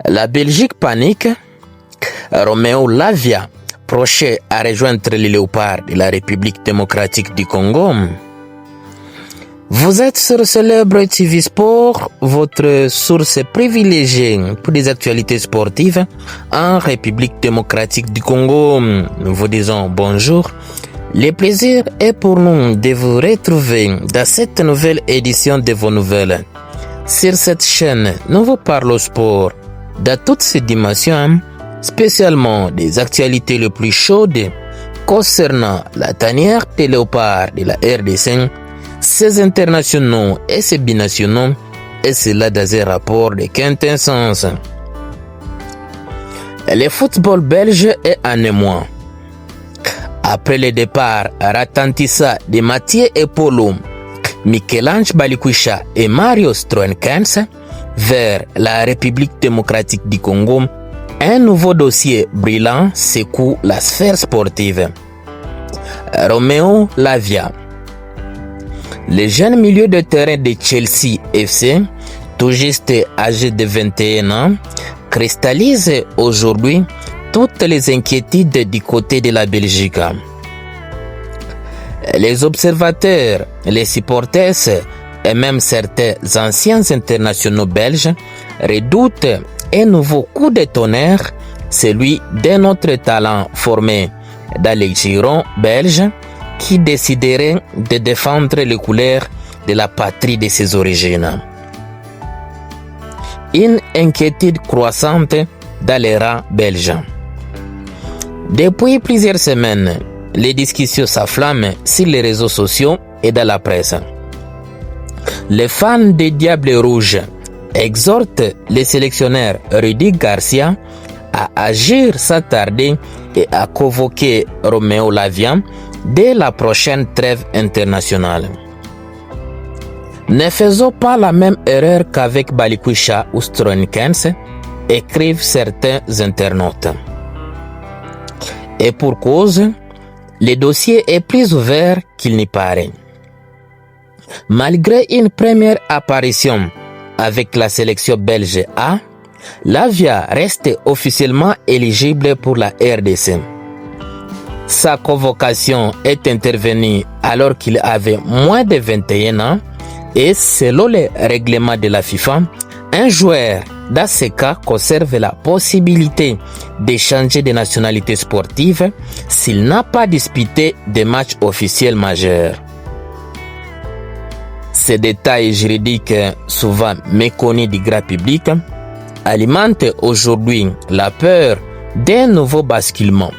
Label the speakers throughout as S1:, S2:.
S1: La Belgique panique. Romeo Lavia, proche à rejoindre les Léopards de la République démocratique du Congo. Vous êtes sur Célèbre TV Sport, votre source privilégiée pour des actualités sportives en République démocratique du Congo. Nous vous disons bonjour. Le plaisir est pour nous de vous retrouver dans cette nouvelle édition de vos nouvelles. Sur cette chaîne, nous vous parlons sport dans toutes ses dimensions, spécialement des actualités les plus chaudes concernant la tanière des léopards de la RDC, ses internationaux et ses binationaux, et cela dans un rapport de quintessence. Le football belge est en émoi. Après le départ retentissant de Mathieu Epolo, Michel-Ange Balikwisha et Mario Stroenkens vers la République démocratique du Congo, un nouveau dossier brillant secoue la sphère sportive. Romeo Lavia. Le jeune milieu de terrain de Chelsea FC, tout juste âgé de 21 ans, cristallise aujourd'hui toutes les inquiétudes du côté de la Belgique. Les observateurs, les supporters et même certains anciens internationaux belges redoutent un nouveau coup de tonnerre, celui d'un autre talent formé dans les girons belges qui déciderait de défendre les couleurs de la patrie de ses origines. Une inquiétude croissante dans les rangs belges. Depuis plusieurs semaines, les discussions s'enflamment sur les réseaux sociaux et dans la presse. Les fans des Diables Rouges exhortent le sélectionneur Rudy Garcia à agir sans tarder et à convoquer Romeo Lavia dès la prochaine trêve internationale. Ne faisons pas la même erreur qu'avec Balikwisha ou Stroenkens, écrivent certains internautes. Et pour cause, le dossier est plus ouvert qu'il n'y paraît. Malgré une première apparition avec la sélection belge A, Lavia reste officiellement éligible pour la RDC. Sa convocation est intervenue alors qu'il avait moins de 21 ans et selon les règlements de la FIFA, un joueur dans ce cas conserve la possibilité de changer de nationalité sportive s'il n'a pas disputé des matchs officiels majeurs. Ces détails juridiques, souvent méconnus du grand public, alimentent aujourd'hui la peur d'un nouveau basculement.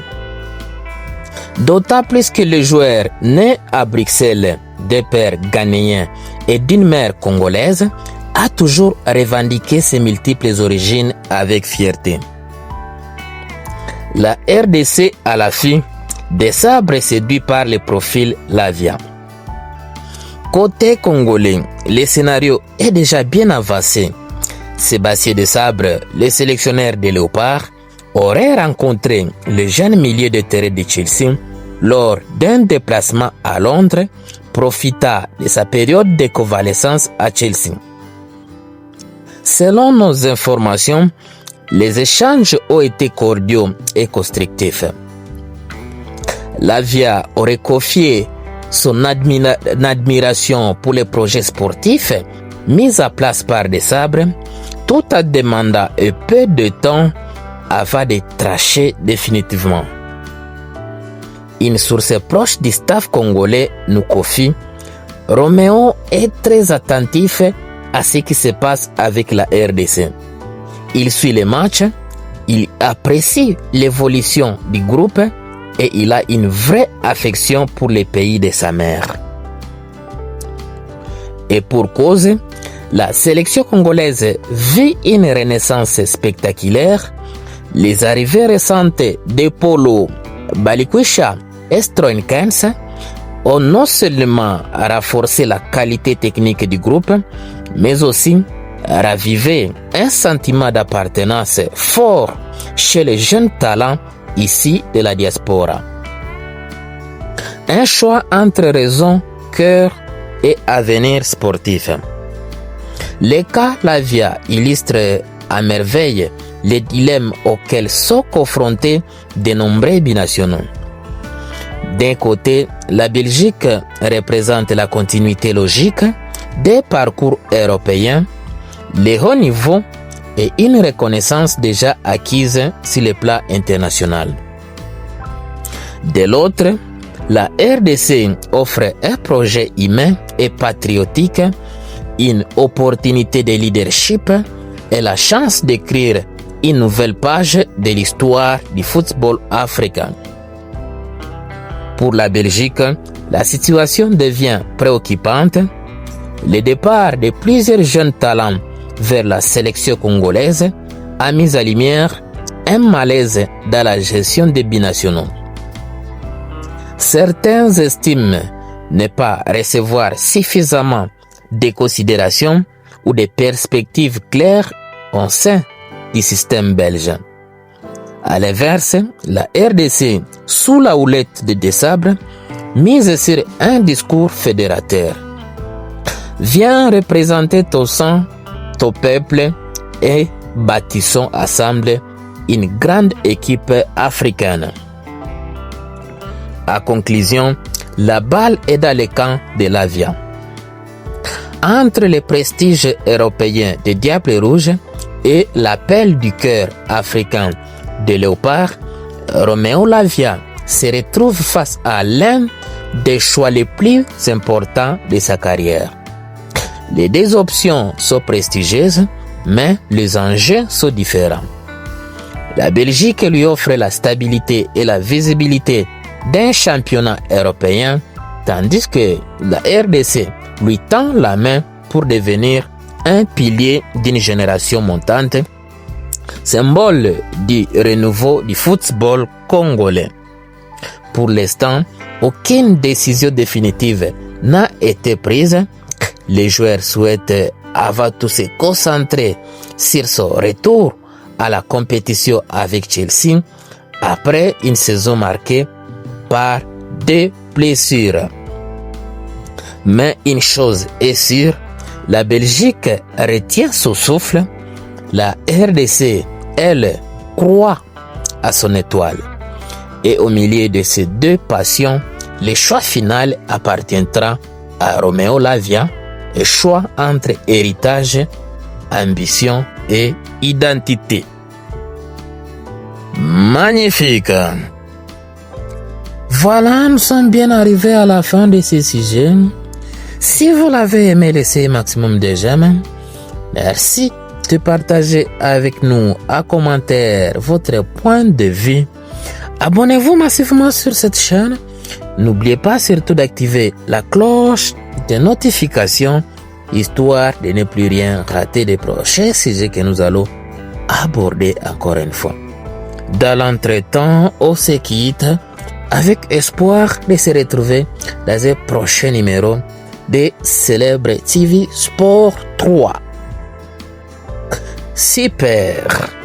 S1: D'autant plus que le joueur né à Bruxelles de père ghanéen et d'une mère congolaise a toujours revendiqué ses multiples origines avec fierté. La RDC à l'affût des sabres séduits par le profil Lavia. Côté congolais, le scénario est déjà bien avancé. Sébastien Desabre, le sélectionneur des Léopards, aurait rencontré le jeune milieu de terrain de Chelsea lors d'un déplacement à Londres, profitant de sa période de convalescence à Chelsea. Selon nos informations, les échanges ont été cordiaux et constructifs. Lavia aurait confié son admiration pour les projets sportifs mis en place par Desabre, tout en demandant un peu de temps avant de trancher définitivement. Une source proche du staff congolais nous confie: Romeo est très attentif à ce qui se passe avec la RDC. Il suit les matchs, il apprécie l'évolution du groupe et il a une vraie affection pour les pays de sa mère. Et pour cause, la sélection congolaise vit une renaissance spectaculaire. Les arrivées récentes d'Epolo, Balikwisha et Stroenkens ont non seulement renforcé la qualité technique du groupe, mais aussi ravivé un sentiment d'appartenance fort chez les jeunes talents ici de la diaspora. Un choix entre raison, cœur et avenir sportif. Le cas Lavia illustre à merveille les dilemmes auxquels sont confrontés de nombreux binationaux. D'un côté, la Belgique représente la continuité logique des parcours européens, les hauts niveaux et une reconnaissance déjà acquise sur le plan international. De l'autre, la RDC offre un projet humain et patriotique, une opportunité de leadership et la chance d'écrire une nouvelle page de l'histoire du football africain. Pour la Belgique, la situation devient préoccupante. Le départ de plusieurs jeunes talents vers la sélection congolaise a mis à lumière un malaise dans la gestion des binationaux. Certains estiment ne pas recevoir suffisamment de considérations ou de perspectives claires au sein du système belge. À l'inverse, la RDC, sous la houlette de Desabre, mise sur un discours fédérateur. Viens représenter ton sang, ton peuple et bâtissons ensemble une grande équipe africaine. À conclusion, la balle est dans le camp de l'Avia. Entre le prestige européen des Diables Rouges et l'appel du cœur africain de Léopard, Roméo Lavia se retrouve face à l'un des choix les plus importants de sa carrière. Les deux options sont prestigieuses, mais les enjeux sont différents. La Belgique lui offre la stabilité et la visibilité d'un championnat européen, tandis que la RDC lui tend la main pour devenir un pilier d'une génération montante, symbole du renouveau du football congolais. Pour l'instant, aucune décision définitive n'a été prise. Les joueurs souhaitent avant tout se concentrer sur son retour à la compétition avec Chelsea après une saison marquée par des blessures. Mais une chose est sûre, la Belgique retient son souffle. La RDC, elle, croit à son étoile. Et au milieu de ces deux passions, le choix final appartiendra à Roméo Lavia, un choix entre héritage, ambition et identité. Magnifique! Voilà, nous sommes bien arrivés à la fin de ce sujet. Si vous l'avez aimé, laissez un maximum de j'aime. Merci de partager avec nous en commentaire votre point de vue. Abonnez-vous massivement sur cette chaîne. N'oubliez pas surtout d'activer la cloche de notification, histoire de ne plus rien rater des prochains sujets que nous allons aborder encore une fois. Dans l'entretemps, on se quitte avec espoir de se retrouver dans un prochain numéro de Célèbre TV Sport 3. Super!